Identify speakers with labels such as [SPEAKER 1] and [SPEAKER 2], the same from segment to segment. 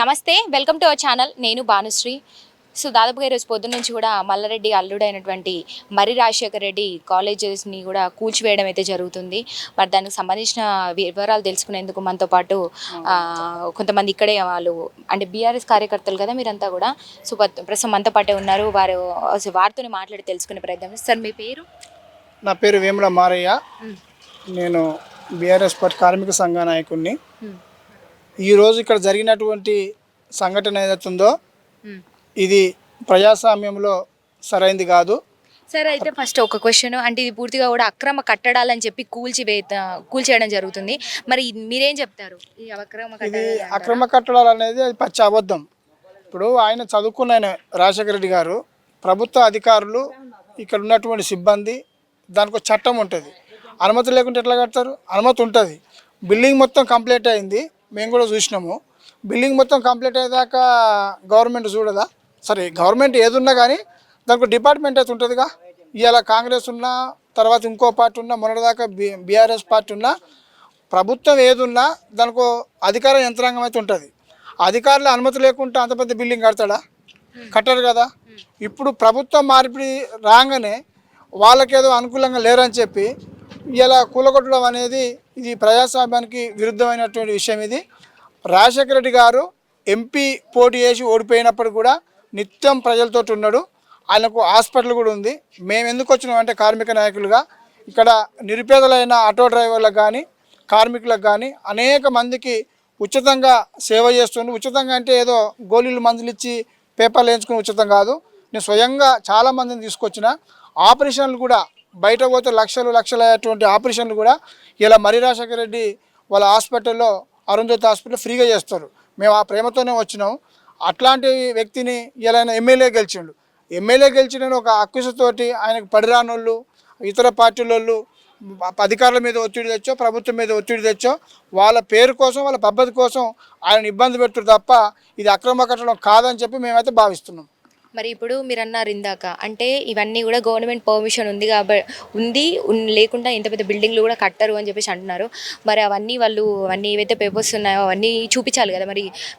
[SPEAKER 1] నమస్తే, welcome to our channel. నేను Bhanusri. So దాదాపుగా ఈరోజు పొద్దున్న నుంచి కూడా మల్లారెడ్డి అల్లుడైనటువంటి మర్రి రాజశేఖర రెడ్డి కాలేజెస్ని కూడా కూల్చివేయడం అయితే జరుగుతుంది. మరి దానికి సంబంధించిన వివరాలు తెలుసుకునేందుకు మనతో పాటు కొంతమంది ఇక్కడే వాళ్ళు అంటే బీఆర్ఎస్ కార్యకర్తలు కదా మీరంతా కూడా. సో ప్రస్తుతం మనతో పాటే ఉన్నారు. వారితో మాట్లాడి తెలుసుకునే ప్రయత్నం. సార్ మీ పేరు?
[SPEAKER 2] నా పేరు వేముల మారయ్య. నేను బీఆర్ఎస్ పార్టీ కార్మిక సంఘ నాయకుడిని. ఈరోజు ఇక్కడ జరిగినటువంటి సంఘటన ఏదైతుందో ఇది ప్రజాస్వామ్యంలో సరైంది కాదు.
[SPEAKER 1] సరే, అయితే ఫస్ట్ ఒక క్వశ్చన్, అంటే ఇది పూర్తిగా కూడా అక్రమ కట్టడాలని చెప్పి కూల్చేయడం జరుగుతుంది. మరి మీరేం చెప్తారు? ఈ
[SPEAKER 2] అక్రమ కట్టడాలు అనేది అది పచ్చి అబద్ధం. ఇప్పుడు ఆయన చదువుకున్న ఆయన రాజశేఖర రెడ్డి గారు, ప్రభుత్వ అధికారులు, ఇక్కడ ఉన్నటువంటి సిబ్బంది, దానికి ఒక చట్టం ఉంటుంది. అనుమతి లేకుంటే ఎట్లా కడతారు? అనుమతి ఉంటుంది. బిల్డింగ్ మొత్తం కంప్లీట్ అయింది, మేము కూడా చూసినాము. బిల్డింగ్ మొత్తం కంప్లీట్ అయ్యేదాకా గవర్నమెంట్ చూడదా? సరే, గవర్నమెంట్ ఏదున్నా కానీ దానికి డిపార్ట్మెంట్ అయితే ఉంటుందిగా. ఇవాళ కాంగ్రెస్ ఉన్నా, తర్వాత ఇంకో పార్టీ ఉన్నా, మొన్నటిదాకా బీఆర్ఎస్ పార్టీ ఉన్నా, ప్రభుత్వం ఏదున్నా దానికి అధికార యంత్రాంగం అయితే ఉంటుంది. అధికారులు అనుమతి లేకుండా అంత పెద్ద బిల్డింగ్ కడతాడా? కట్టరు కదా. ఇప్పుడు ప్రభుత్వం మార్పిడి రాగానే వాళ్ళకేదో అనుకూలంగా లేరని చెప్పి ఇలా కూలగొట్టడం అనేది ఇది ప్రజాస్వామ్యానికి విరుద్ధమైనటువంటి విషయం. ఇది రాజశేఖర రెడ్డి గారు ఎంపీ పోటీ చేసి ఓడిపోయినప్పుడు కూడా నిత్యం ప్రజలతో ఉన్నాడు. ఆయనకు హాస్పిటల్ కూడా ఉంది. మేము ఎందుకు వచ్చినామంటే కార్మిక నాయకులుగా ఇక్కడ నిరుపేదలైన ఆటో డ్రైవర్లకు కానీ కార్మికులకు కానీ అనేక మందికి ఉచితంగా సేవ చేస్తుండే. ఉచితంగా అంటే ఏదో గోళీలు మందులు ఇచ్చి పేపర్లు వేయించుకుని ఉచితం కాదు. నేను స్వయంగా చాలామందిని తీసుకొచ్చిన. ఆపరేషన్లు కూడా బయట పోతే లక్షలైనటువంటి ఆపరేషన్లు కూడా ఇలా మర్రి రాజశేఖర రెడ్డి వాళ్ళ హాస్పిటల్లో, అరుంధతి హాస్పిటల్ ఫ్రీగా చేస్తారు. మేము ఆ ప్రేమతోనే వచ్చినాం. అట్లాంటి వ్యక్తిని ఇలా ఎమ్మెల్యే గెలిచిండు. ఎమ్మెల్యే గెలిచిన ఒక అక్కుసతోటి ఆయనకు పడిరానోళ్ళు, ఇతర పార్టీల అధికారుల మీద ఒత్తిడి తెచ్చో, ప్రభుత్వం మీద ఒత్తిడి తెచ్చో, వాళ్ళ పేరు కోసం, వాళ్ళ పద్ధతి కోసం ఆయన ఇబ్బంది పెడుతున్నారు తప్ప ఇది అక్రమ కట్టడం కాదని చెప్పి మేమైతే భావిస్తున్నాం.
[SPEAKER 1] మరి ఇప్పుడు మీరు అన్నారు ఇందాక, అంటే ఇవన్నీ కూడా గవర్నమెంట్ పర్మిషన్ ఉంది కాబట్టి లేకుండా ఇంత పెద్ద బిల్డింగ్లు కూడా కట్టరు అని చెప్పేసి అంటున్నారు. మరి అవన్నీ ఏవైతే పేపర్స్ ఉన్నాయో అవన్నీ చూపించాలి కదా.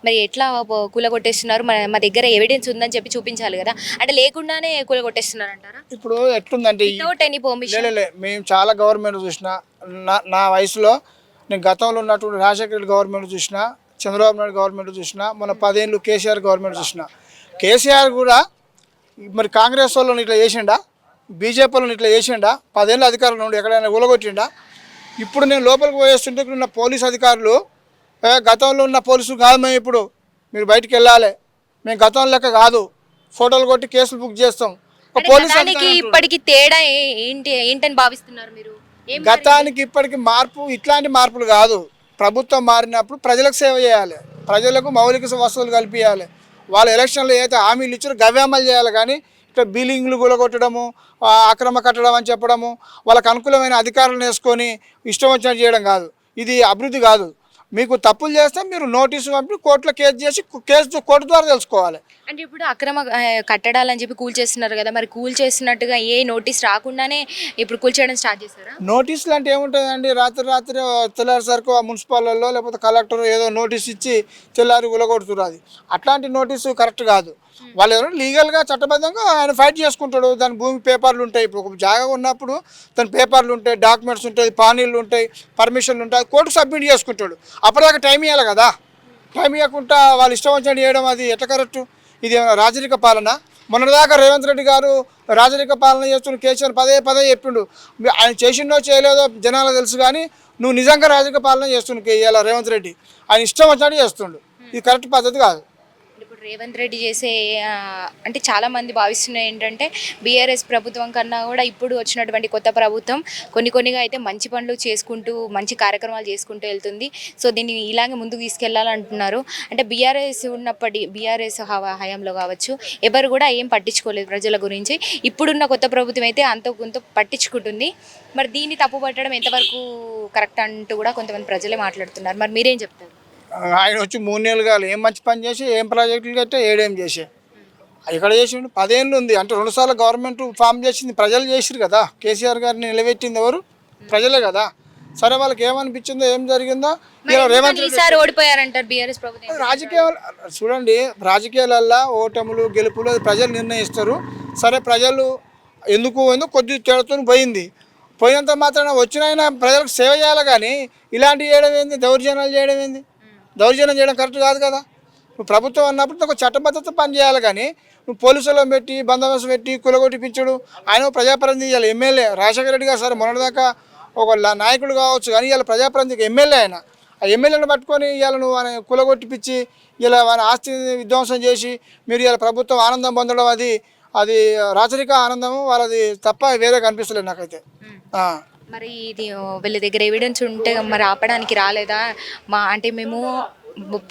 [SPEAKER 1] మరి ఎట్లా కూలగొట్టేస్తున్నారు? మా దగ్గర ఎవిడెన్స్ ఉందని చెప్పి చూపించాలి కదా. అంటే లేకుండానే కూలగొట్టేస్తున్నారు అంటారా?
[SPEAKER 2] ఇప్పుడు ఎట్లుందంటే
[SPEAKER 1] వితౌట్ ఎనీ పర్మిషన్.
[SPEAKER 2] మేము చాలా గవర్నమెంట్ చూసిన, నా వయసులో నేను గతంలో ఉన్నటువంటి రాజశేఖర రెడ్డి గవర్నమెంట్ చూసిన, చంద్రబాబు నాయుడు గవర్నమెంట్ చూసిన, మన 10 ఏళ్ళు కేసీఆర్ గవర్నమెంట్ చూసిన. కేసీఆర్ కూడా మరి కాంగ్రెస్ వాళ్ళని ఇట్లా చేసిండా? బీజేపీ వాళ్ళని ఇట్లా చేసిండా? 10 ఏళ్ళ అధికారులు నుండి ఎక్కడైనా ఊలగొట్టిండా? ఇప్పుడు నేను లోపలికి పోయేస్తుంటే ఇక్కడ ఉన్న పోలీసు అధికారులు, గతంలో ఉన్న పోలీసులు కాదు మేము, ఇప్పుడు మీరు బయటికి వెళ్ళాలి, మేము గతం లెక్క కాదు, ఫోటోలు కొట్టి కేసులు బుక్ చేస్తాం.
[SPEAKER 1] పోలీసు ఇప్పటికి తేడా ఏంటని భావిస్తున్నారు మీరు?
[SPEAKER 2] గతానికి ఇప్పటికి మార్పు ఇట్లాంటి మార్పులు కాదు. ప్రభుత్వం మారినప్పుడు ప్రజలకు సేవ చేయాలి, ప్రజలకు మౌలిక వసతులు కల్పించాలి. వాళ్ళు ఎలక్షన్లో ఏదైతే హామీలు ఇచ్చారో గవి అమలు చేయాలి. కానీ ఇట్లా బిల్డింగ్లు కూలగొట్టడము, అక్రమ కట్టడం అని చెప్పడము, వాళ్ళకు అనుకూలమైన అధికారులను వేసుకొని ఇష్టం వచ్చినట్టు చేయడం కాదు. ఇది అభివృద్ధి కాదు. మీకు తప్పులు చేస్తే మీరు నోటీసు పంపి కోర్టులో కేసు చేసి కోర్టు ద్వారా తెలుసుకోవాలి.
[SPEAKER 1] అంటే ఇప్పుడు అక్రమ కట్టడాలని చెప్పి కూల్చేస్తున్నారు కదా, మరి కూల్చేస్తున్నట్టుగా ఏ నోటీస్ రాకుండానే ఇప్పుడు కూల్చేయడం స్టార్ట్ చేస్తారా?
[SPEAKER 2] నోటీసులు అంటే ఏముంటుందండి? రాత్రి తెల్లారిసరికి మున్సిపాల్లో లేకపోతే కలెక్టర్ ఏదో నోటీస్ ఇచ్చి తెల్లారి కూలగొడుతున్నారు. అది అట్లాంటి నోటీసు కరెక్ట్ కాదు. వాళ్ళు ఎవరో లీగల్గా చట్టబద్ధంగా ఆయన ఫైట్ చేసుకుంటాడు. దాని భూమి పేపర్లు ఉంటాయి. ఇప్పుడు ఒక జాగా ఉన్నప్పుడు దాని పేపర్లు ఉంటాయి, డాక్యుమెంట్స్ ఉంటాయి, పానీళ్ళు ఉంటాయి, పర్మిషన్లు ఉంటాయి. కోర్టుకు సబ్మిట్ చేసుకుంటాడు. అప్పటిదాకా టైం ఇవ్వాలి కదా. టైం ఇవ్వకుండా వాళ్ళు ఇష్టం వచ్చినట్టు చేయడం అది ఎట్లా కరెక్ట్? ఇది రాజరిక పాలన. మొన్నటిదాకా రేవంత్ రెడ్డి గారు రాజరిక పాలన చేస్తున్న కేసీఆర్ పదే చెప్పిండు. ఆయన చేసిండో చేయలేదో జనాలకు తెలుసు, కానీ నువ్వు నిజంగా రాజరిక పాలన చేస్తుండు ఇలా రేవంత్ రెడ్డి. ఆయన ఇష్టం వచ్చినట్టు చేస్తుండు. ఇది కరెక్ట్ పద్ధతి కాదు.
[SPEAKER 1] ఇప్పుడు రేవంత్ రెడ్డి చేసే అంటే చాలామంది భావిస్తున్నది ఏంటంటే బీఆర్ఎస్ ప్రభుత్వం కన్నా కూడా ఇప్పుడు వచ్చినటువంటి కొత్త ప్రభుత్వం కొన్నిగా అయితే మంచి పనులు చేసుకుంటూ మంచి కార్యక్రమాలు చేసుకుంటూ వెళ్తుంది. సో దీన్ని ఇలాగే ముందుకు తీసుకెళ్లాలంటున్నారు. అంటే బీఆర్ఎస్ హయాంలో కావచ్చు ఎవరు కూడా ఏం పట్టించుకోలేదు ప్రజల గురించి. ఇప్పుడున్న కొత్త ప్రభుత్వం అయితే అంత కొంత పట్టించుకుంటుంది. మరి దీన్ని తప్పు పట్టడం ఎంతవరకు కరెక్ట్ అంటూ కూడా కొంతమంది ప్రజలే మాట్లాడుతున్నారు. మరి మీరేం చెప్తారు?
[SPEAKER 2] ఆయన వచ్చి 3 నెలలు కాదు, ఏం మంచి పని చేసి ఏం ప్రాజెక్టులు కట్టే ఏడేం చేసే ఇక్కడ చేసిండు. 10 ఏళ్ళు ఉంది అంటే 2 సార్లు గవర్నమెంట్ ఫామ్ చేసింది ప్రజలు చేసిరు కదా. కేసీఆర్ గారిని నిలబెట్టింది ఎవరు? ప్రజలే కదా. సరే వాళ్ళకి ఏమనిపించిందో ఏం జరిగిందో
[SPEAKER 1] మరి
[SPEAKER 2] ఇలా రేవంత్
[SPEAKER 1] ఎందుకని ఈసారి ఓడిపోయారంటారు బీఆర్ఎస్ ప్రభుత్వం
[SPEAKER 2] రాజకీయాలు చూడండి, రాజకీయాలల్లో ఓటములు గెలుపులు అది ప్రజలు నిర్ణయిస్తారు. సరే ప్రజలు ఎందుకు కొద్ది తేడాతో పోయింది. పోయినంత మాత్రాన వచ్చిన ఆయన ప్రజలకు సేవ చేయాలి, కానీ ఇలాంటివి చేయడం ఏంది, దౌర్జన్యాలు చేయడం ఏంది? దౌర్జన్యం చేయడం కరెక్ట్ కాదు కదా. నువ్వు ప్రభుత్వం అన్నప్పుడు ఒక చట్టబద్ధత పని చేయాలి, కానీ నువ్వు పోలీసులను పెట్టి బందోబస్తు పెట్టి కులగొట్టిపించడు. ఆయన ప్రజాప్రతినిధి, ఇవాళ ఎమ్మెల్యే రాజశేఖర రెడ్డి గారు సరే మొన్నటిదాకా ఒక నాయకుడు కావచ్చు, కానీ ఇవాళ ప్రజాప్రతినిధికి ఎమ్మెల్యే ఆయన. ఆ ఎమ్మెల్యేలను పట్టుకొని ఇవాళ నువ్వు ఆయన కులగొట్టిపించి ఇలా ఆయన ఆస్తి విధ్వంసం చేసి మీరు ఇవాళ ప్రభుత్వం ఆనందం పొందడం అది రాచరిక ఆనందము వాళ్ళది తప్ప వేరే కనిపిస్తలేదు నాకైతే.
[SPEAKER 1] మరి ఇది వీళ్ళ దగ్గర ఎవిడెన్స్ ఉంటే మరి ఆపడానికి రాలేదా? అంటే మేము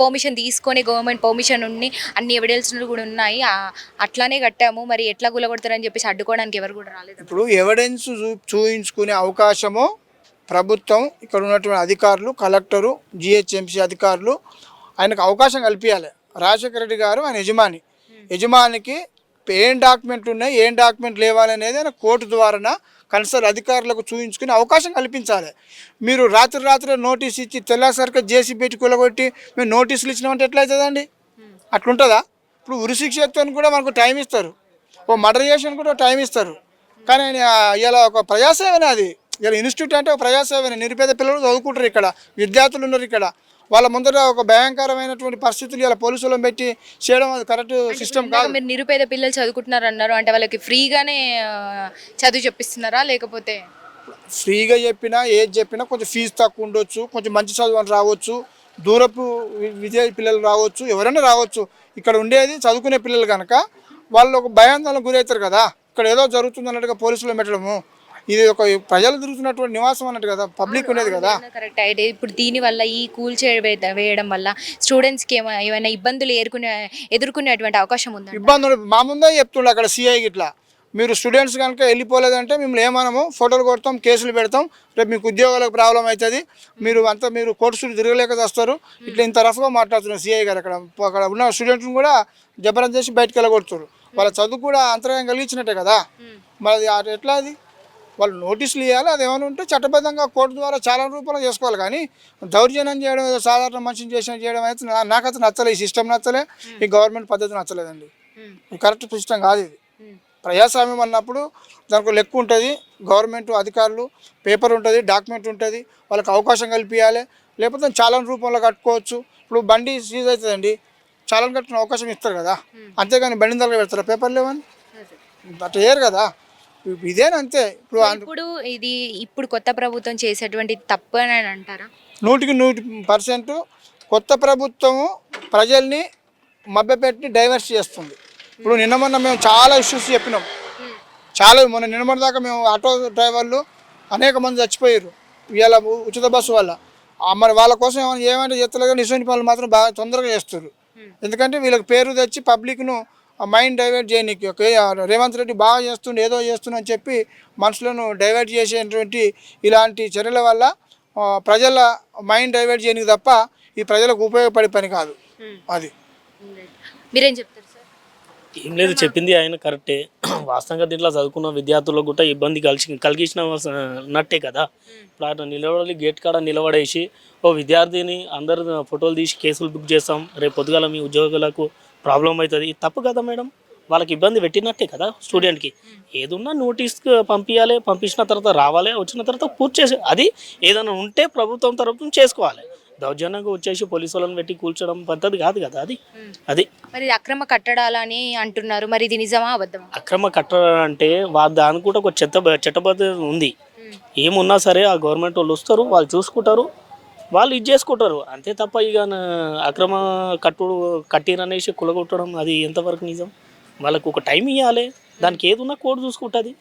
[SPEAKER 1] పర్మిషన్ తీసుకొని గవర్నమెంట్ పర్మిషన్ ఉండి అన్ని ఎవిడెన్స్లు కూడా ఉన్నాయి, అట్లానే కట్టాము, మరి ఎట్లా కూలగొడతారని చెప్పేసి అడ్డుకోవడానికి ఎవరు కూడా రాలేదు.
[SPEAKER 2] ఇప్పుడు ఎవిడెన్స్ చూపించుకునే అవకాశము ప్రభుత్వం, ఇక్కడ ఉన్నటువంటి అధికారులు, కలెక్టరు, జిహెచ్ఎంసీ అధికారులు ఆయనకు అవకాశం కల్పించాలి. రాజశేఖర రెడ్డి గారు ఆయన యజమానికి ఏం డాక్యుమెంట్లు ఉన్నాయి, ఏం డాక్యుమెంట్ లేవాలనేది ఆయన కోర్టు ద్వారా కన్సర్న్ అధికారులకు చూపించుకునే అవకాశం కల్పించాలి. మీరు రాత్రి నోటీస్ ఇచ్చి తెల్లాసరికి జేసీ పెట్టి కూలగొట్టి మేము నోటీసులు ఇచ్చినామంటే ఎట్లా అవుతుందండి? అట్లుంటుందా? ఇప్పుడు ఉరిశిక్ష ఎత్తుని కూడా మనకు టైం ఇస్తారు, ఓ మర్డర్ చేసిన కూడా టైం ఇస్తారు, కానీ ఇలా ఒక ప్రజాసేవనే అది. ఇలా ఇన్స్టిట్యూట్ అంటే ఒక ప్రజాసేవనే. నిరుపేద పిల్లలు చదువుకుంటారు, ఇక్కడ విద్యార్థులు ఉన్నారు, ఇక్కడ వాళ్ళ ముందర ఒక భయంకరమైనటువంటి పరిస్థితులు ఇలా పోలీసులను పెట్టి చేయడం అది కరెక్ట్ సిస్టమ్ కాదు.
[SPEAKER 1] మీరు నిరుపేద పిల్లలు చదువుకుంటున్నారు అన్నారు, అంటే వాళ్ళకి ఫ్రీగానే చదువు చెప్పిస్తున్నారా? లేకపోతే
[SPEAKER 2] ఫ్రీగా చెప్పినా ఏది చెప్పినా కొంచెం ఫీజు తక్కువ ఉండొచ్చు, కొంచెం మంచి చదువు అని రావచ్చు, దూరపు విద్య పిల్లలు రావచ్చు, ఎవరైనా రావచ్చు. ఇక్కడ ఉండేది చదువుకునే పిల్లలు కనుక వాళ్ళు ఒక భయాందోళనకు గురవుతారు కదా. ఇక్కడ ఏదో జరుగుతుంది అన్నట్టుగా పోలీసులు పెట్టడము, ఇది ఒక ప్రజలు తిరుగుతున్నటువంటి నివాసం అన్నట్టు కదా, పబ్లిక్ ఉండేది కదా.
[SPEAKER 1] Correct idea. ఇప్పుడు దీనివల్ల ఈ వేయడం వల్ల స్టూడెంట్స్కి ఏమైనా ఇబ్బందులు ఎదుర్కొనేటువంటి అవకాశం ఉందా?
[SPEAKER 2] ఇబ్బందులు మా ముందే చెప్తుండే అక్కడ సిఐ ఇట్లా, మీరు స్టూడెంట్స్ కనుక వెళ్ళిపోలేదంటే మిమ్మల్ని ఏమనము, ఫోటోలు కొడతాం, కేసులు పెడతాం, రేపు మీకు ఉద్యోగాలకు ప్రాబ్లం అవుతుంది, మీరు కోర్టు చుట్టూ తిరగలేక వస్తారు, ఇట్లా ఇంత రఫ్గా మాట్లాడుతున్నారు సిఐ గారు. అక్కడ ఉన్న స్టూడెంట్స్ని కూడా జబర్దస్త్ చేసి బయటకు వెళ్ళగొడుతున్నారు. వాళ్ళ చదువు కూడా అంతరాయం కలిగించినట్టే కదా. మరి ఎట్లా అది? వాళ్ళు నోటీసులు ఇవ్వాలి, అది ఏమైనా ఉంటే చట్టబద్ధంగా కోర్టు ద్వారా చాలా రూపంలో చేసుకోవాలి, కానీ దౌర్జన్యం చేయడం, ఏదో సాధారణ మనిషిని చేయడం అయితే నాకైతే నచ్చలేదు. ఈ సిస్టమ్ నచ్చలే, ఈ గవర్నమెంట్ పద్ధతి నచ్చలేదండి. కరెక్ట్ సిస్టమ్ కాదు ఇది. ప్రజాస్వామ్యం అన్నప్పుడు దానికి లెక్క ఉంటుంది, గవర్నమెంట్ అధికారులు పేపర్ ఉంటుంది, డాక్యుమెంట్ ఉంటుంది, వాళ్ళకి అవకాశం కల్పించాలి. లేకపోతే చాలాన్ రూపంలో కట్టుకోవచ్చు. ఇప్పుడు బండి సీజ్ అవుతుందండి, చాలాన్ కట్టుకునే అవకాశం ఇస్తారు కదా, అంతేగాని బండి దగ్గర పెడతారా పేపర్ లేవని? అట్లా వేయరు కదా. ఇదేనంతే.
[SPEAKER 1] ఇప్పుడు కొత్త ప్రభుత్వం చేసేటువంటి తప్పు అని అంటారా?
[SPEAKER 2] 100% కొత్త ప్రభుత్వము ప్రజల్ని మభ్యపెట్టి డైవర్స్ చేస్తుంది. ఇప్పుడు మొన్న మేము చాలా ఇష్యూస్ చెప్పినాం, మొన్న దాకా మేము ఆటో డ్రైవర్లు అనేక మంది చచ్చిపోయారు ఇవాళ ఉచిత బస్సు వల్ల. మరి వాళ్ళ కోసం ఏమైనా చేస్తలేదు, కానీ ఇటువంటి పనులు మాత్రం బాగా తొందరగా చేస్తారు. ఎందుకంటే వీళ్ళకి పేరు తెచ్చి పబ్లిక్ను మైండ్ డైవర్ట్ చేయడానికి రేవంత్ రెడ్డి బాగా చేస్తుండే, ఏదో చేస్తుందని చెప్పి మనుషులను డైవర్ట్ చేసేటువంటి ఇలాంటి చర్యల వల్ల ప్రజల మైండ్ డైవర్ట్ చేయడానికి తప్ప ఈ ప్రజలకు ఉపయోగపడే పని కాదు. అది
[SPEAKER 1] మీరేం చెప్తారు సార్?
[SPEAKER 3] ఏం లేదు, చెప్పింది ఆయన కరెక్టే. వాస్తవంగా దీంట్లో చదువుకున్న విద్యార్థులకు కూడా ఇబ్బంది కలిగించినట్టే కదా. ఇప్పుడు ఆయన నిలబడాలి, గేట్ కాడ నిలబడేసి ఓ విద్యార్థిని అందరు ఫోటోలు తీసి కేసులు బుక్ చేస్తాం, రేపు పొద్దుగాల మీ ఉద్యోగులకు ప్రాబ్లం అవుతుంది, తప్పు కదా మేడం. వాళ్ళకి ఇబ్బంది పెట్టినట్టే కదా స్టూడెంట్కి. ఏదున్నా నోటీస్ పంపించాలి, పంపించిన తర్వాత రావాలి, వచ్చిన తర్వాత పూర్తి చేసి అది ఏదైనా ఉంటే ప్రభుత్వం తరఫున చేసుకోవాలి. దౌర్జన్యంగా వచ్చేసి పోలీసు వాళ్ళని పెట్టి కూల్చడం పద్ధతి కాదు కదా అది. అది
[SPEAKER 1] మరి అక్రమ కట్టడాలని అంటున్నారు, మరి ఇది నిజమా అబద్ధమా?
[SPEAKER 3] అక్రమ కట్టడం అంటే దానికి కూడా ఒక చట్టబద్ధత ఉంది. ఏమున్నా సరే ఆ గవర్నమెంట్ వాళ్ళు వస్తారు, వాళ్ళు చూసుకుంటారు, వాళ్ళు ఇది చేసుకుంటారు అంతే తప్ప ఇక అక్రమ కట్టిరనేసి కులగొట్టడం అది ఎంతవరకు నిజం? వాళ్ళకు ఒక టైం ఇవ్వాలి, దానికి ఏదున్నా కోర్టు చూసుకుంటుంది,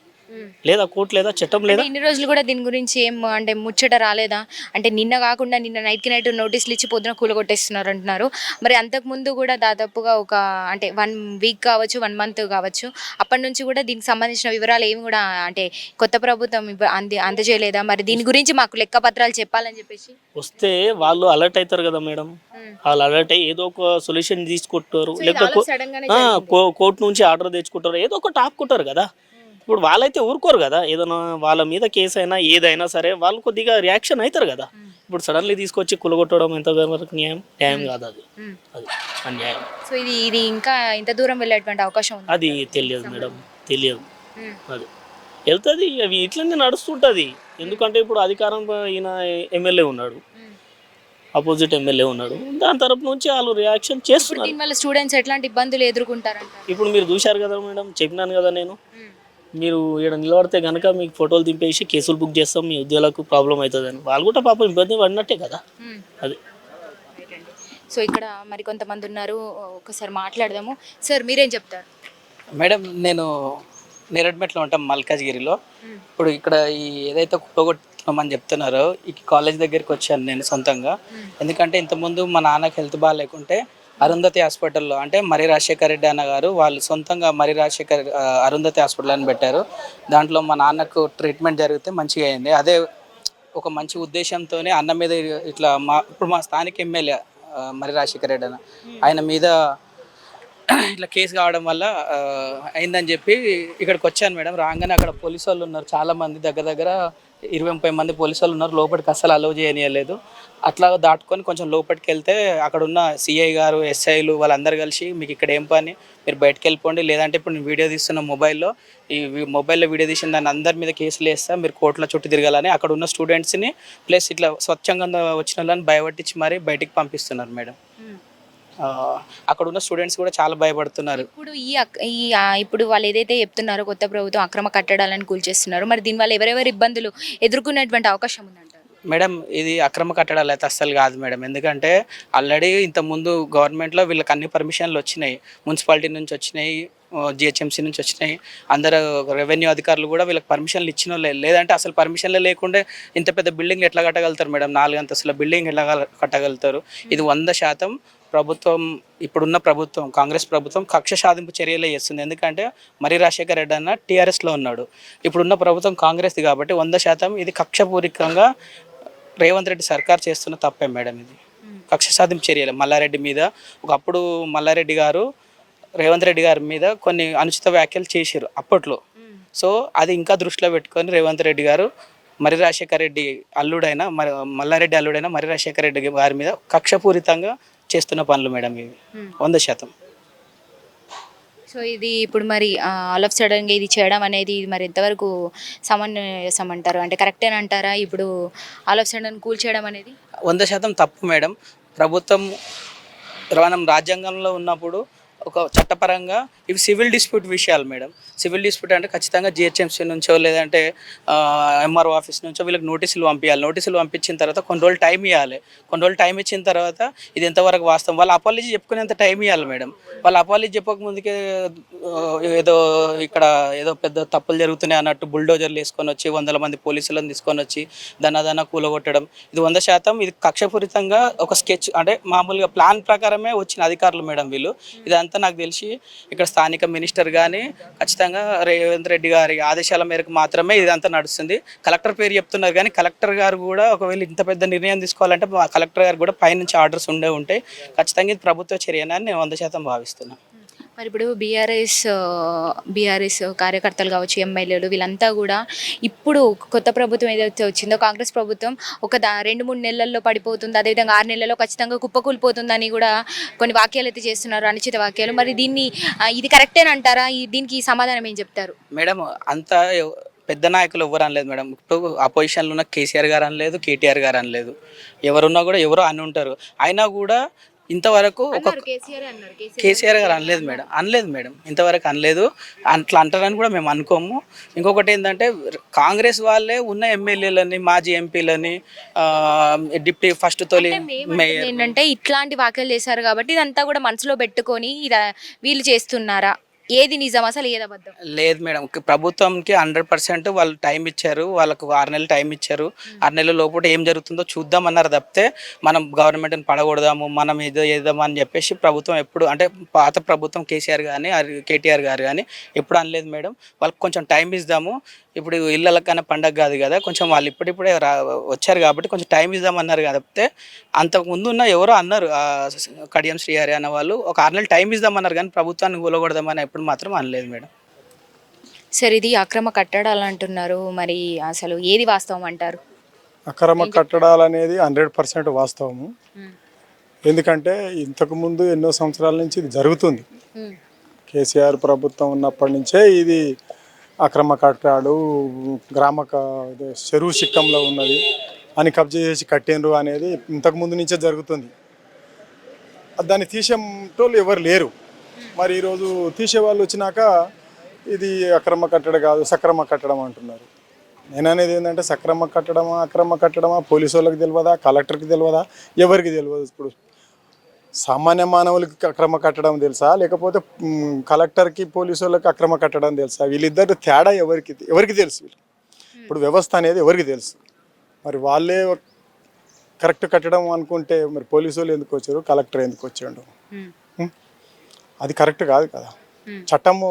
[SPEAKER 3] లేదా కోర్టు లేదా చట్టం లేదా.
[SPEAKER 1] ఇన్ని రోజులు కూడా దీని గురించి ఏం అంటే ముచ్చట రాలేదా? అంటే నిన్న కాకుండా నిన్న నైట్కి నైట్ నోటీసులు ఇచ్చి పొద్దున కూలగొట్టేస్తున్నారు అంటున్నారు. మరి అంతకుముందు కూడా దాదాపుగా ఒక అంటే 1 వీక్ కావచ్చు, 1 మంత్ కావచ్చు, అప్పటి నుంచి కూడా దీనికి సంబంధించిన వివరాలు ఏమి కూడా అంటే కొత్త ప్రభుత్వం అందజేయలేదా? మరి దీని గురించి మాకు లెక్కపత్రాలు చెప్పాలని చెప్పేసి
[SPEAKER 3] వస్తే వాళ్ళు అలర్ట్ అవుతారు కదా మేడం. వాళ్ళు అలర్ట్ అయ్యి ఏదో ఒక సొల్యూషన్ తీసుకుంటారు, లేకపోతే కోర్టు నుంచి ఆర్డర్ తెచ్చుకుంటారు, ఏదో ఒకటి ఆపుకుంటారు కదా. ఇప్పుడు వాళ్ళైతే ఊరుకోరు కదా, ఏదైనా వాళ్ళ మీద కేసు అయినా ఏదైనా సరే వాళ్ళు కొద్దిగా రియాక్షన్ అవుతారు కదా. ఇప్పుడు సడన్లీ తీసుకొచ్చి కులగొట్టడం ఎంతవరకు న్యాయం కాదు, అది అది అన్యాయం.
[SPEAKER 1] సో ఇది ఇంకా ఇంత దూరం వెళ్ళేటువంటి అవకాశం ఉంది.
[SPEAKER 3] అది తెలియదు మేడం, తెలియదు. అది వెళ్తుంది, అవి ఇట్లనే నడుస్తుంటుంది. ఎందుకంటే ఇప్పుడు అధికారం ఈయన ఎమ్మెల్యే ఉన్నాడు, అపోజిట్ ఎమ్మెల్యే ఉన్నాడు, దాని తరపు నుంచి వాళ్ళు రియాక్షన్ చేస్తున్నారు.
[SPEAKER 1] దీనివల్ల స్టూడెంట్స్ ఎట్లాంటి ఇబ్బందులు ఎదుర్కొంటారంట?
[SPEAKER 3] ఇప్పుడు మీరు చూశారు కదా మేడం, చెప్పినాను కదా నేను, మీరు ఇక్కడ నిలబడితే కనుక మీకు ఫోటోలు దింపేసి కేసులు బుక్ చేస్తాం, మీ ఉద్యోగాలకు ప్రాబ్లం అవుతుందని వాళ్ళు కూడా పాపం ఇబ్బంది పడినట్టే కదా. అది
[SPEAKER 1] సో ఇక్కడ మరి కొంతమంది ఉన్నారు, ఒకసారి మాట్లాడదాము. సార్ మీరేం చెప్తారు?
[SPEAKER 4] మేడం, నేను నేరడ్మెట్లో ఉంటాం మల్కాజ్గిరిలో. ఇప్పుడు ఇక్కడ ఈ ఏదైతే కుప్పగొట్టున్నామని చెప్తున్నారో ఈ కాలేజ్ దగ్గరికి వచ్చాను నేను సొంతంగా. ఎందుకంటే ఇంతకుముందు మా నాన్నకి హెల్త్ బాగాలేకుంటే అరుంధతి హాస్పిటల్లో, అంటే మరి రాజశేఖర రెడ్డి అన్న గారు వాళ్ళు సొంతంగా అరుంధతి హాస్పిటల్ అని పెట్టారు. దాంట్లో మా నాన్నకు ట్రీట్మెంట్ జరిగితే మంచిగా అయింది. అదే ఒక మంచి ఉద్దేశంతోనే అన్న మీద ఇట్లా ఇప్పుడు మా స్థానిక ఎమ్మెల్యే మరి రాజశేఖర రెడ్డి అన్న ఆయన మీద ఇట్లా కేసు కావడం వల్ల అయిందని చెప్పి ఇక్కడికి వచ్చాను మేడం. రాగానే అక్కడ పోలీసు వాళ్ళు ఉన్నారు చాలామంది, దగ్గర 20-30 మంది పోలీసు వాళ్ళు ఉన్నారు. లోపలికి అస్సలు అలౌ చేయనియలేదు. అట్లా దాటుకొని కొంచెం లోపలికి వెళ్తే అక్కడ ఉన్న సిఐ గారు, ఎస్ఐలు వాళ్ళందరూ కలిసి మీకు ఇక్కడ ఏం పని, మీరు బయటకు వెళ్ళిపోండి, లేదంటే ఇప్పుడు నేను వీడియో తీస్తున్న మొబైల్లో వీడియో తీసిన దాన్ని అందరి మీద కేసులు వేస్తా, మీరు కోర్టుల చుట్టూ తిరగాలని అక్కడ ఉన్న స్టూడెంట్స్ని ప్లస్ ఇట్లా స్వచ్ఛంగా వచ్చిన వాళ్ళని భయపట్టించి మరీ బయటికి పంపిస్తున్నారు మేడం. అక్కడ ఉన్న స్టూడెంట్స్ కూడా చాలా భయపడుతున్నారు.
[SPEAKER 1] ఇప్పుడు వాళ్ళు ఏదైతే చెప్తున్నారో కొత్త ప్రభుత్వం అక్రమ కట్టడాలను కూల్చేస్తున్నారు, మరి దీనివల్ల ఎవరెవరు ఇబ్బందులు ఎదుర్కొనేటువంటి అవకాశం ఉందంటారు?
[SPEAKER 4] మేడం, ఇది అక్రమ కట్టడాలు అయితే అస్సలు కాదు మేడం. ఎందుకంటే ఆల్రెడీ ఇంతకుముందు గవర్నమెంట్లో వీళ్ళకి అన్ని పర్మిషన్లు వచ్చినాయి, మున్సిపాలిటీ నుంచి వచ్చినాయి, జిహెచ్ఎంసీ నుంచి వచ్చినాయి, అందరు రెవెన్యూ అధికారులు కూడా వీళ్ళకి పర్మిషన్లు ఇచ్చిన లేదంటే అసలు పర్మిషన్లే లేకుంటే ఇంత పెద్ద బిల్డింగ్ ఎట్లా కట్టగలుగుతారు మేడం? 4 అంతస్తుల బిల్డింగ్ ఎట్లా కట్టగలుగుతారు? ఇది 100% ప్రభుత్వం, ఇప్పుడున్న ప్రభుత్వం కాంగ్రెస్ ప్రభుత్వం కక్ష సాధింపు చర్యలే చేస్తుంది. ఎందుకంటే మరి రాజశేఖర రెడ్డి అన్న టీఆర్ఎస్లో ఉన్నాడు, ఇప్పుడున్న ప్రభుత్వం కాంగ్రెస్ది కాబట్టి 100% ఇది కక్షపూరితంగా రేవంత్ రెడ్డి సర్కార్ చేస్తున్న తప్పే మేడం. ఇది కక్ష సాధింపు చర్యలు మల్లారెడ్డి మీద. ఒకప్పుడు మల్లారెడ్డి గారు రేవంత్ రెడ్డి గారి మీద కొన్ని అనుచిత వ్యాఖ్యలు చేశారు అప్పట్లో. సో అది ఇంకా దృష్టిలో పెట్టుకొని రేవంత్ రెడ్డి గారు మరి రాజశేఖర రెడ్డి అల్లుడైన మల్లారెడ్డి అల్లుడైన మరి రాజశేఖర రెడ్డి గారి మీద కక్షపూరితంగా చేస్తున్న పనులు మేడం ఇవి 100%.
[SPEAKER 1] సో ఇది ఇప్పుడు మరి ఆల్ ఆఫ్ సడన్గా ఇది చేయడం అనేది మరి ఎంతవరకు సమంజసం అంటారు? అంటే కరెక్టేనంటారా ఇప్పుడు ఆల్ ఆఫ్ సడన్ కూల్ చేయడం అనేది?
[SPEAKER 4] 100% తప్పు మేడం. ప్రభుత్వం మనం రాజ్యాంగంలో ఉన్నప్పుడు ఒక చట్టపరంగా ఇవి సివిల్ డిస్ప్యూట్ విషయాలు మేడం. సివిల్ డిస్ప్యూట్ అంటే ఖచ్చితంగా జిహెచ్ఎంసీ నుంచో లేదంటే ఎంఆర్ఓ ఆఫీస్ నుంచో వీళ్ళకి నోటీసులు పంపించాలి. నోటీసులు పంపించిన తర్వాత కొన్ని రోజులు టైం ఇవ్వాలి. కొన్ని రోజులు టైం ఇచ్చిన తర్వాత ఇది ఎంతవరకు వాస్తవం, వాళ్ళు అపాలజీ చెప్పుకునేంత టైం ఇవ్వాలి మేడం. వాళ్ళు అపాలజీ చెప్పక ముందుకే ఏదో ఇక్కడ ఏదో పెద్ద తప్పులు జరుగుతున్నాయి అన్నట్టు బుల్డోజర్లు వేసుకొని వచ్చి 100 మంది పోలీసులను తీసుకొని వచ్చి దన్న కూలగొట్టడం, ఇది 100% ఇది కక్షపూరితంగా ఒక స్కెచ్, అంటే మామూలుగా ప్లాన్ ప్రకారమే వచ్చిన అధికారులు మేడం వీళ్ళు. ఇదంతా నాకు తెలిసి ఇక్కడ స్థానిక మినిస్టర్ కానీ ఖచ్చితంగా రేవంత్ రెడ్డి గారి ఆదేశాల మేరకు మాత్రమే ఇదంతా నడుస్తుంది. కలెక్టర్ పేరు చెప్తున్నారు కానీ కలెక్టర్ గారు కూడా ఒకవేళ ఇంత పెద్ద నిర్ణయం తీసుకోవాలంటే కలెక్టర్ గారు కూడా పైనుంచి ఆర్డర్స్ ఉంటాయి. ఖచ్చితంగా ఇది ప్రభుత్వ చర్యనని నేను 100% భావిస్తున్నాను.
[SPEAKER 1] మరి ఇప్పుడు బీఆర్ఎస్ కార్యకర్తలు కావచ్చు, ఎమ్మెల్యేలు వీళ్ళంతా కూడా ఇప్పుడు కొత్త ప్రభుత్వం ఏదైతే వచ్చిందో కాంగ్రెస్ ప్రభుత్వం ఒక 2-3 నెలల్లో పడిపోతుంది, అదేవిధంగా 6 నెలల్లో ఖచ్చితంగా కుప్పకూలిపోతుందని కూడా కొన్ని వ్యాఖ్యలు అయితే చేస్తున్నారు, అనుచిత వ్యాఖ్యలు. మరి ఇది కరెక్టేనంటారా? దీనికి సమాధానం ఏం చెప్తారు
[SPEAKER 4] మేడం? అంతా పెద్ద నాయకులు ఎవరు అనలేదు మేడం. ఇప్పుడు అపోజిషన్లో ఉన్న కేసీఆర్ గారు అనలేదు, కేటీఆర్ గారు అనలేదు, ఎవరున్నా కూడా ఎవరో అని ఉంటారు. అయినా కూడా ఇంతవరకు కేసీఆర్ గారు అనలేదు మేడం, ఇంతవరకు అనలేదు. అట్లా అంటారని కూడా మేము అనుకోము. ఇంకొకటి ఏంటంటే కాంగ్రెస్ వాళ్ళే ఉన్న ఎమ్మెల్యేలని, మాజీ ఎంపీలని, డిప్యూటీ ఫస్ట్ తొలి మేయర్
[SPEAKER 1] ఏంటంటే ఇట్లాంటి వ్యాఖ్యలు చేశారు కాబట్టి ఇదంతా కూడా మనసులో పెట్టుకొని వీళ్ళు చేస్తున్నారా? ఏది నిజం, అసలు ఏది అబద్ధం?
[SPEAKER 4] లేదు మేడం, ప్రభుత్వంకి 100% వాళ్ళు టైం ఇచ్చారు, వాళ్ళకు 6 నెలలు టైం ఇచ్చారు. 6 నెలల లోపల ఏం జరుగుతుందో చూద్దాం అన్నారు తప్పితే మనం గవర్నమెంట్ని పడగొడదాము, మనం ఏదో చేద్దాము అని చెప్పేసి ప్రభుత్వం ఎప్పుడు, అంటే పాత ప్రభుత్వం కేసీఆర్ కానీ కేటీఆర్ గారు కానీ ఎప్పుడు అనలేదు మేడం. వాళ్ళకి కొంచెం టైం ఇద్దాము, ఇప్పుడు ఇళ్ళకన్నా పండగ కాదు కదా, కొంచెం వాళ్ళు ఇప్పుడిప్పుడే వచ్చారు కాబట్టి కొంచెం టైం ఇద్దామన్నారు కాబట్టి అంతకుముందు ఉన్న ఎవరో అన్నారు కడియం శ్రీహరి అన్న వాళ్ళు ఒక 6 నెలలు టైం ఇద్దామన్నారు కానీ ప్రభుత్వాన్ని కూలగొడదామని ఎప్పుడు మాత్రం అనలేదు మేడం.
[SPEAKER 1] సార్ ఇది అక్రమ కట్టడాలు అంటున్నారు, మరి అసలు ఏది వాస్తవం అంటారు?
[SPEAKER 5] అక్రమ కట్టడాలు అనేది 100% వాస్తవము. ఎందుకంటే ఇంతకుముందు ఎన్నో సంవత్సరాల నుంచి ఇది జరుగుతుంది. కేసీఆర్ ప్రభుత్వం ఉన్నప్పటి నుంచే ఇది అక్రమ కట్టడాలు చెరువు చిక్కంలో ఉన్నది అని కబ్జా చేసి కట్టిండ్రు అనేది ఇంతకుముందు నుంచే జరుగుతుంది. దాన్ని తీసేటోళ్ళు ఎవరు లేరు. మరి ఈరోజు తీసేవాళ్ళు వచ్చినాక ఇది అక్రమ కట్టడం కాదు సక్రమ కట్టడం అంటున్నారు. నేను అనేది ఏంటంటే సక్రమ కట్టడమా అక్రమ కట్టడమా పోలీసు వాళ్ళకి తెలియదా, కలెక్టర్కి తెలియదా, ఎవరికి తెలియదు. ఇప్పుడు సామాన్య మానవులకి అక్రమ కట్టడం తెలుసా, లేకపోతే కలెక్టర్కి పోలీసు వాళ్ళకి అక్రమ కట్టడం తెలుసా? వీళ్ళిద్దరు తేడా ఎవరికి తెలుసు? ఇప్పుడు వ్యవస్థ అనేది ఎవరికి తెలుసు? మరి వాళ్ళే కరెక్ట్ కట్టడం అనుకుంటే మరి పోలీసు వాళ్ళు ఎందుకు వచ్చారు, కలెక్టర్ ఎందుకు వచ్చాడు? అది కరెక్ట్ కాదు కదా. చట్టము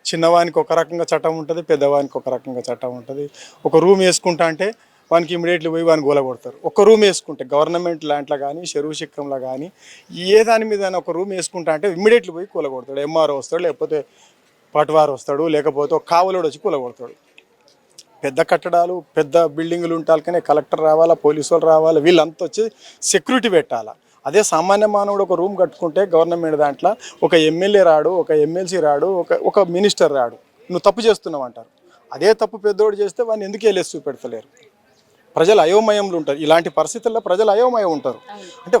[SPEAKER 5] చిన్నవానికి ఒక రకంగా చట్టం ఉంటుంది, పెద్దవానికి ఒక రకంగా చట్టం ఉంటుంది. ఒక రూమ్ వేసుకుంటా అంటే వానికి ఇమీడియట్లీ పోయి వానికి గోల కొడతారు. ఒక రూమ్ వేసుకుంటే గవర్నమెంట్ ల్యాండ్లో కానీ చెరువు చిక్కంలో కానీ ఏ దాని మీద ఒక రూమ్ వేసుకుంటా అంటే ఇమీడియట్లీ పోయి కూల కొడతాడు. ఎంఆర్ఓ వస్తాడు, లేకపోతే పట్వారు వస్తాడు, లేకపోతే ఒక కావలోడు వచ్చి కూల కొడతాడు. పెద్ద కట్టడాలు పెద్ద బిల్డింగులు ఉంటాయి కానీ కలెక్టర్ రావాలా, పోలీసు వాళ్ళు రావాలా, వీళ్ళంతా వచ్చి సెక్యూరిటీ పెట్టాలా. అదే సామాన్య మానవుడు ఒక రూమ్ కట్టుకుంటే గవర్నమెంట్ దాంట్లో ఒక ఎమ్మెల్యే రాడు, ఒక ఎమ్మెల్సీ రాడు, ఒక మినిస్టర్ రాడు, నువ్వు తప్పు చేస్తున్నావు అంటారు. అదే తప్పు పెద్దోడు చేస్తే వాడిని ఎందుకు వెళ్ళేసి చూపెడతలేరు? ప్రజలు అయోమయంలో ఉంటారు. ఇలాంటి పరిస్థితుల్లో ప్రజలు అయోమయం ఉంటారు. అంటే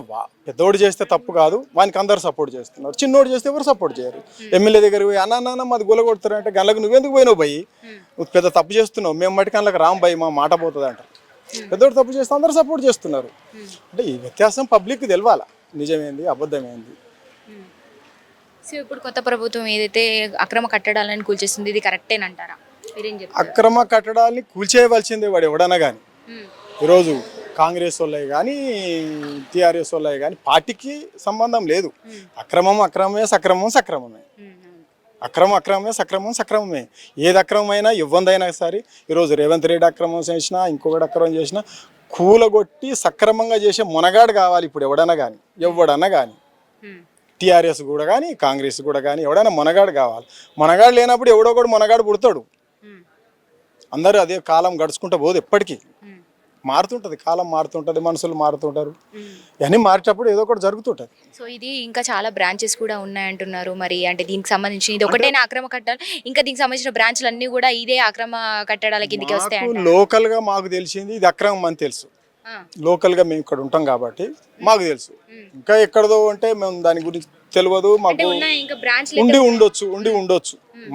[SPEAKER 5] పెద్దోడు చేస్తే తప్పు కాదు, వానికి అందరు సపోర్ట్ చేస్తున్నారు. చిన్నోడు చేస్తే ఎవరు సపోర్ట్ చేయరు. ఎమ్మెల్యే దగ్గరికి పోయి అన్న మాది గొల కొడతారు అంటే గళ్ళకు నువ్వెందుకు పోయినావు భయ్, నువ్వు పెద్ద తప్పు చేస్తున్నావు, మేము మట్టి కళ్ళకి రామ్ భయ్ మా మాట పోతుంది అంటారు. పెద్దోడు తప్పు చేస్తే అందరు సపోర్ట్ చేస్తున్నారు. అంటే ఈ వ్యత్యాసం పబ్లిక్కి తెలవాలా, నిజమేంది అబద్ధమేంది.
[SPEAKER 1] సో ఇప్పుడు కొత్త ప్రభుత్వం ఏదైతే అక్రమ కట్టడాలను కూల్చేస్తుంది ఇది కరెక్టేనంటారా? మీరేం చెప్తారు?
[SPEAKER 5] అక్రమ కట్టడాల్ని కూల్చేయవలసిందే వాడు ఎవడన్నా కానీ. ఈరోజు కాంగ్రెస్ వాళ్ళే కానీ టీఆర్ఎస్ వాళ్ళే కానీ పార్టీకి సంబంధం లేదు. అక్రమం అక్రమమే, సక్రమం సక్రమమే. అక్రమమే సక్రమమే. ఏది అక్రమమైనా ఇవ్వందైనా సరే ఈరోజు రేవంత్ రెడ్డి అక్రమం చేసినా ఇంకొకటి అక్రమం చేసినా కూలగొట్టి సక్రమంగా చేసే మునగాడు కావాలి ఇప్పుడు ఎవడన్నా కానీ. టీఆర్ఎస్ కూడా కానీ కాంగ్రెస్ కూడా కానీ ఎవడైనా మునగాడు కావాలి. మునగాడు లేనప్పుడు ఎవడో కూడా మునగాడు పుడతాడు. అందరూ అదే కాలం గడుచుకుంటూ పోదు, ఎప్పటికీ మారుతుంటుంది, కాలం మారుతుంటుంది, మనుషులు మారుతుంటారు. ఇవన్నీ మారేటప్పుడు ఏదో ఒకటి జరుగుతుంటుంది.
[SPEAKER 1] సో ఇది ఇంకా చాలా బ్రాంచెస్ కూడా ఉన్నాయంటున్నారు. మరి అంటే దీనికి సంబంధించి ఇది ఒకటేనా అక్రమ కట్టాలి, ఇంకా దీనికి సంబంధించిన బ్రాంచ్లు అన్నీ కూడా ఇదే అక్రమ కట్టడాల కిందకి వస్తాయి?
[SPEAKER 5] లోకల్గా మాకు తెలిసింది ఇది అక్రమం అని తెలుసు. లోకల్గా మేము ఇక్కడ ఉంటాం కాబట్టి మాకు తెలుసు. ఇంకా ఎక్కడదో అంటే మేము దాని గురించి తెలియదు. మాకు ఉండి ఉండొచ్చు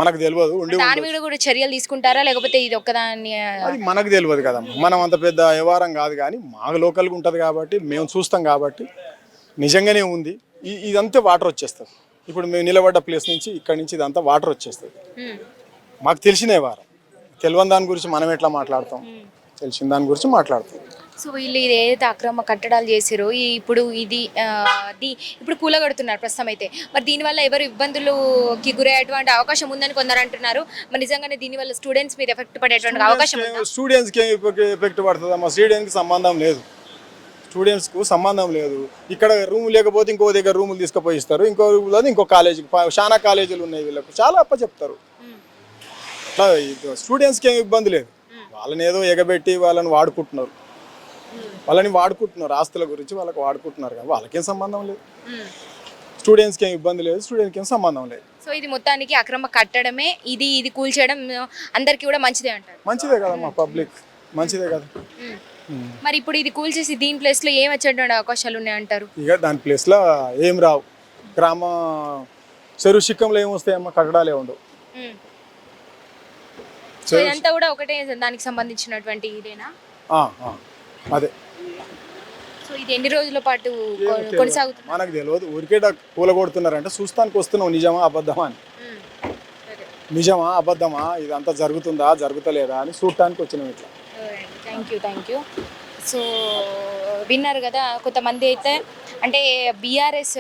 [SPEAKER 5] మనకు తెలియదు.
[SPEAKER 1] దాని మీద కూడా చర్యలు తీసుకుంటారా, లేకపోతే ఇది ఒక్కదాన్ని?
[SPEAKER 5] అది మనకు తెలియదు కదా, మనం అంత పెద్ద వ్యవహారం కాదు. కానీ మాకు లోకల్గా ఉంటుంది కాబట్టి మేము చూస్తాం కాబట్టి నిజంగానే ఉంది. ఇదంతా వాటర్ వచ్చేస్తుంది. ఇప్పుడు మేము నిలబడ్డ ప్లేస్ నుంచి ఇక్కడ నుంచి ఇదంతా వాటర్ వచ్చేస్తుంది. మాకు తెలిసిన వ్యవహారం. తెలియని దాని గురించి మనం ఎట్లా మాట్లాడతాం, తెలిసిన దాని గురించి మాట్లాడతాం.
[SPEAKER 1] సో వీళ్ళు ఇది ఏదైతే అక్రమ కట్టడాలు చేసారో ఇప్పుడు ఇప్పుడు కూలగొడుతున్నారు ప్రస్తుతం అయితే. మరి దీనివల్ల ఎవరు ఇబ్బందులకి గురయ్యేటువంటి అవకాశం ఉందని కొందరు అంటున్నారు. మరి నిజంగానే దీనివల్ల స్టూడెంట్స్ మీద ఎఫెక్ట్ పడేటువంటి అవకాశం ఉందా?
[SPEAKER 5] స్టూడెంట్స్కి ఎఫెక్ట్ పడుతుందమ్మా. స్టూడెంట్స్కి సంబంధం లేదు. ఇక్కడ రూమ్ లేకపోతే ఇంకో దగ్గర రూములు తీసుకుపోయి ఇస్తారు. ఇంకో కాలేజీకి చాలా కాలేజీలు ఉన్నాయి, వీళ్ళకు చాలా చెప్తారు. అట్లా స్టూడెంట్స్కి ఏమి ఇబ్బంది లేదు. వాళ్ళని ఏదో ఎగబెట్టి వాళ్ళని వాడుకుంటున్నారు. ఆస్తుల గురించి వాళ్ళకి వాడుకుంటున్నారు కానీ వాళ్ళకేం సంబంధం లేదు. స్టూడెంట్స్కి ఏం ఇబ్బంది లేదు, స్టూడెంట్కి ఏం సంబంధం లేదు.
[SPEAKER 1] సో ఇది మొత్తానికి అక్రమ కట్టడమే, ఇది కూల్చేయడం అందరికీ కూడా మంచిదే అంటారు?
[SPEAKER 5] మంచిదే కదా మా పబ్లిక్, మంచిదే కదా.
[SPEAKER 1] మరి ఇప్పుడు ఇది కూల్చేసి దీని ప్లేస్లో ఏం వచ్చేటువంటి అవకాశాలు ఉన్నాయంటారు?
[SPEAKER 5] ఇక దాని ప్లేస్లో ఏం రావు. గ్రామ చెరువు చిక్కంలో ఏమొస్తాయమ్మా, కట్టడాలే ఉండవు.
[SPEAKER 1] సో ఇదంతా కూడా ఒకటే దానికి సంబంధించినటువంటి ఇదేనా?
[SPEAKER 5] అదే.
[SPEAKER 1] సో ఇది ఎన్ని రోజుల పాటు కొనసాగుతుంది?
[SPEAKER 5] మనకు తెలియదు. ఊరికే పూల కొడుతున్నారంటే చూస్తానికి వస్తున్నాం, నిజమా అబద్ధమా అని. నిజమా అబద్ధమా, ఇదంతా జరుగుతుందా జరుగుతలేదా అని చూడటానికి వచ్చినాం ఇట్లా.
[SPEAKER 1] Thank you. సో విన్నారు కదా, కొంతమంది అయితే అంటే బీఆర్ఎస్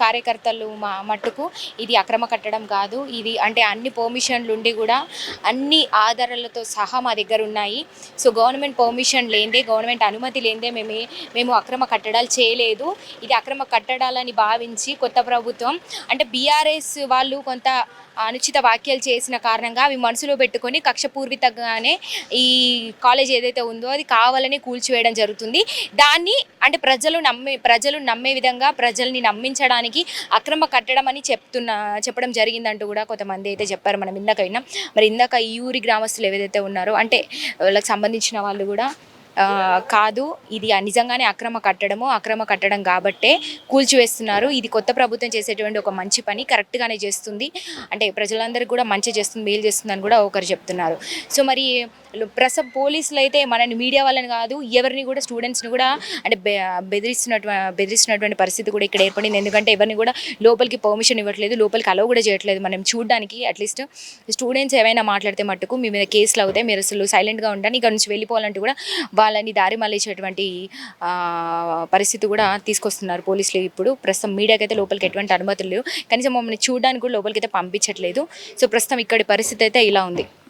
[SPEAKER 1] కార్యకర్తలు మట్టుకు ఇది అక్రమ కట్టడం కాదు, ఇది అంటే అన్ని పర్మిషన్లు ఉండి కూడా అన్ని ఆధారాలతో సహా మా దగ్గర ఉన్నాయి. సో గవర్నమెంట్ పర్మిషన్ లేదే, గవర్నమెంట్ అనుమతి లేదే మేము అక్రమ కట్టడాలు చేయలేదు. ఇది అక్రమ కట్టడాలని భావించి కొత్త ప్రభుత్వం అంటే బీఆర్ఎస్ వాళ్ళు కొంత అనుచిత వ్యాఖ్యలు చేసిన కారణంగా అవి మనసులో పెట్టుకొని కక్షపూర్వితంగానే ఈ కాలేజ్ ఏదైతే ఉందో అది కావాలని కూల్చివేయడం జరుగుతుంది. దాన్ని అంటే ప్రజలు నమ్మే విధంగా ప్రజల్ని నమ్మించడానికి అక్రమ కట్టడం అని చెప్పడం జరిగిందంటూ కూడా కొంతమంది అయితే చెప్పారు. మనం ఇందాక విన్నాం. మరి ఇందాక ఈ ఊరి గ్రామస్తులు ఏదైతే ఉన్నారో అంటే వాళ్ళకి సంబంధించిన వాళ్ళు కూడా కాదు, ఇది నిజంగానే అక్రమ కట్టడం కాబట్టే కూల్చివేస్తున్నారు. ఇది కొత్త ప్రభుత్వం చేసేటువంటి ఒక మంచి పని, కరెక్ట్గానే చేస్తుంది, అంటే ప్రజలందరికీ కూడా మంచి చేస్తుంది, మేలు చేస్తుంది అని కూడా ఒకరు చెప్తున్నారు. సో మరి పోలీసులు అయితే మనని మీడియా వాళ్ళని కాదు ఎవరిని కూడా స్టూడెంట్స్ని కూడా అంటే బెదిరిస్తున్నటువంటి పరిస్థితి కూడా ఇక్కడ ఏర్పడింది. ఎందుకంటే ఎవరిని కూడా లోపలికి పర్మిషన్ ఇవ్వట్లేదు, లోపలికి అలౌ కూడా చేయట్లేదు. మనం చూడడానికి అట్లీస్ట్ స్టూడెంట్స్ ఏమైనా మాట్లాడితే మట్టుకు మీ మీద కేసులు అవుతాయి, మీరు అసలు సైలెంట్గా ఉండండి, ఇక్కడ నుంచి వెళ్ళిపోవాలంటే కూడా వాళ్ళని దారి మళ్ళించేటువంటి పరిస్థితి కూడా తీసుకొస్తున్నారు పోలీసులు. ఇప్పుడు ప్రస్తుతం మీడియాకి అయితే లోపలికి ఎటువంటి అనుమతులు లేవు, కనీసం మమ్మల్ని చూడడానికి కూడా లోపలికి అయితే పంపించట్లేదు. సో ప్రస్తుతం ఇక్కడి పరిస్థితి అయితే ఇలా ఉంది.